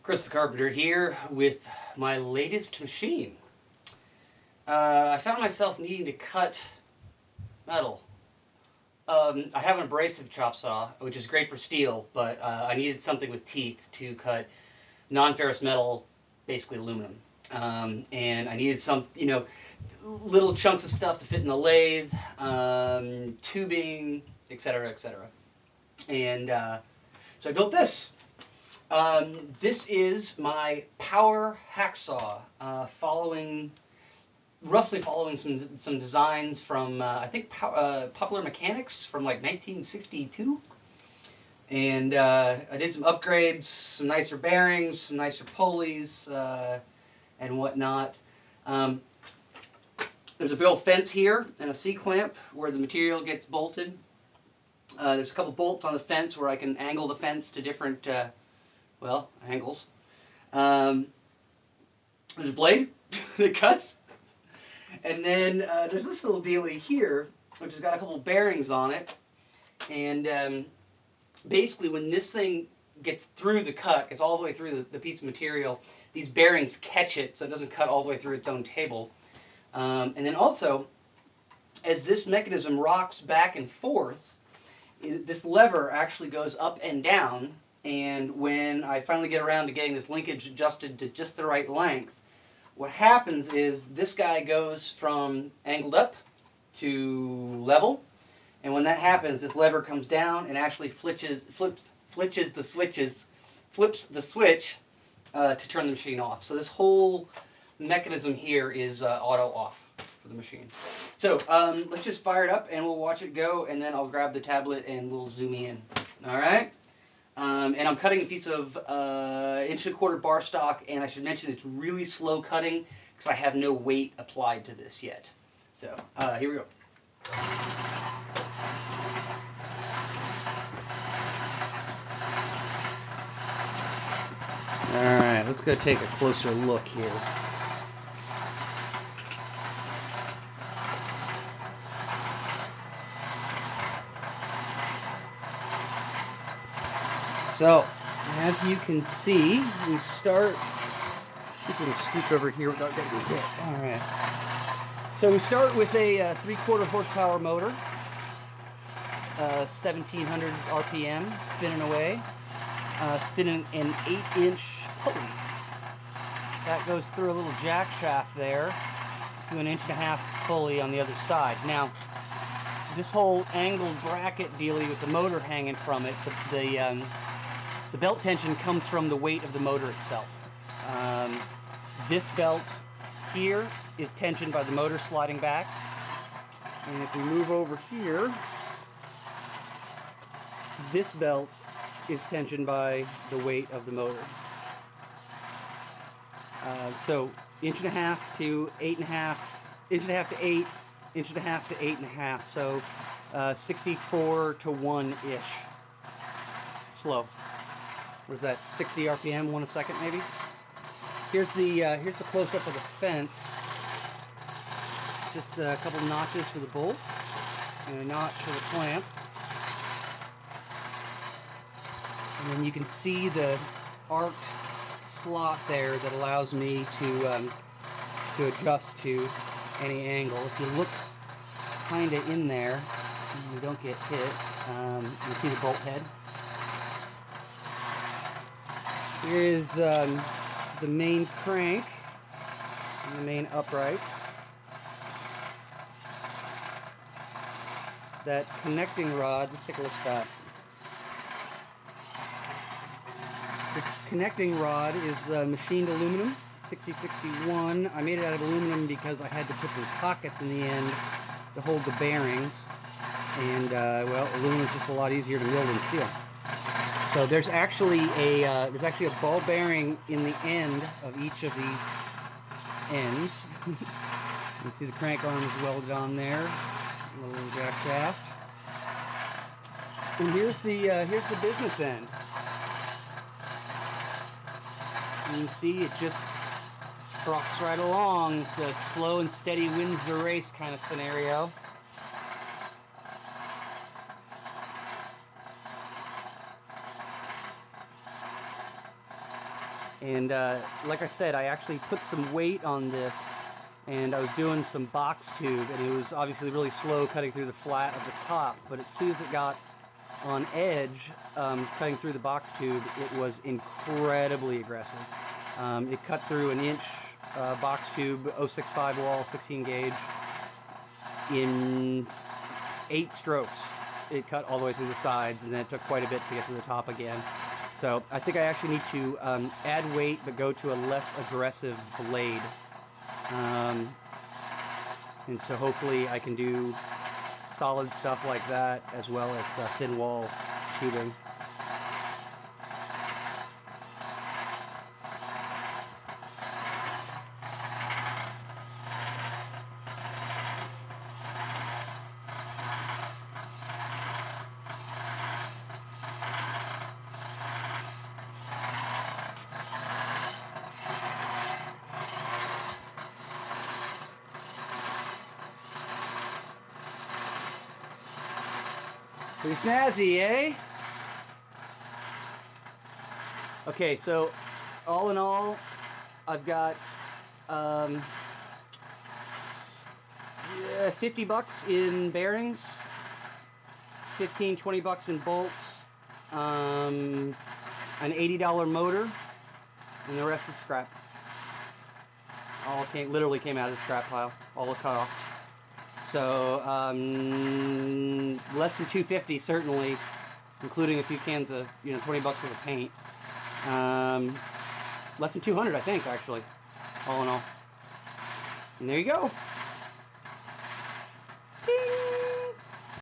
Chris the Carpenter here with my latest machine. I found myself needing to cut metal. I have an abrasive chop saw, which is great for steel, but I needed something with teeth to cut non-ferrous metal, basically aluminum. And I needed some, little chunks of stuff to fit in the lathe, tubing, etc., etc. And so I built this. This is my power hacksaw, roughly following some designs from I think Popular Mechanics from like 1962. And I did some upgrades, some nicer bearings, some nicer pulleys, and whatnot. There's a big old fence here and a C-clamp where the material gets bolted. There's a couple bolts on the fence where I can angle the fence to different, angles. There's a blade that cuts. And then there's this little dealie here, which has got a couple bearings on it. And basically when this thing gets through the cut, gets all the way through the piece of material, these bearings catch it so it doesn't cut all the way through its own table. And then also, as this mechanism rocks back and forth, this lever actually goes up and down. And when I finally get around to getting this linkage adjusted to just the right length, what happens is this guy goes from angled up to level, and when that happens, this lever comes down and actually flips the switch to turn the machine off. So this whole mechanism here is auto off for the machine. So let's just fire it up and we'll watch it go, and then I'll grab the tablet and we'll zoom in. All right. And I'm cutting a piece of 1 1/4 bar stock, and I should mention it's really slow cutting because I have no weight applied to this yet. So here we go. Alright, let's go take a closer look here. So, as you can see, we start, see if we can scoot over here without getting hit. Alright. So we start with a 3/4 horsepower motor, 1700 RPM, spinning away, spinning an 8-inch pulley. That goes through a little jack shaft there to an 1.5-inch pulley on the other side. Now, this whole angled bracket dealie with the motor hanging from it, the belt tension comes from the weight of the motor itself. This belt here is tensioned by the motor sliding back. And if we move over here, this belt is tensioned by the weight of the motor. So 1.5 to 8.5, 1.5 to 8, 1.5 to 8.5. So 64 to 1-ish. Slow. What is that? 60 RPM, 1 a second maybe? Here's the close-up of the fence. Just a couple notches for the bolts and a notch for the clamp. And then you can see the arced slot there that allows me to adjust to any angle. If you look kind of in there, you don't get hit. You see the bolt head. Here is the main crank and the main upright. That connecting rod, let's take a look at that. This connecting rod is machined aluminum, 6061. I made it out of aluminum because I had to put those pockets in the end to hold the bearings. And, well, aluminum is just a lot easier to mill than steel. So there's actually a ball bearing in the end of each of these ends. You can see the crank arm is welded on there, a little jack shaft. And here's the business end. You can see it just trucks right along. It's a slow and steady wins the race kind of scenario. And like I said, I actually put some weight on this, and I was doing some box tube, and it was obviously really slow cutting through the flat of the top, but as soon as it got on edge, cutting through the box tube, it was incredibly aggressive. It cut through an inch box tube, 065 wall, 16 gauge, in 8 strokes. It cut all the way through the sides, and then it took quite a bit to get to the top again. So I think I actually need to add weight, but go to a less aggressive blade. And so hopefully I can do solid stuff like that, as well as thin wall tubing. Pretty snazzy, eh? Okay, so all in all, I've got 50 bucks in bearings, 15, 20 bucks in bolts, an $80 motor, and the rest is scrap. All literally came out of the scrap pile, all the cut off. So less than $250 certainly, including a few cans of 20 bucks worth of paint. Less than $200 I think, actually, all in all. And there you go.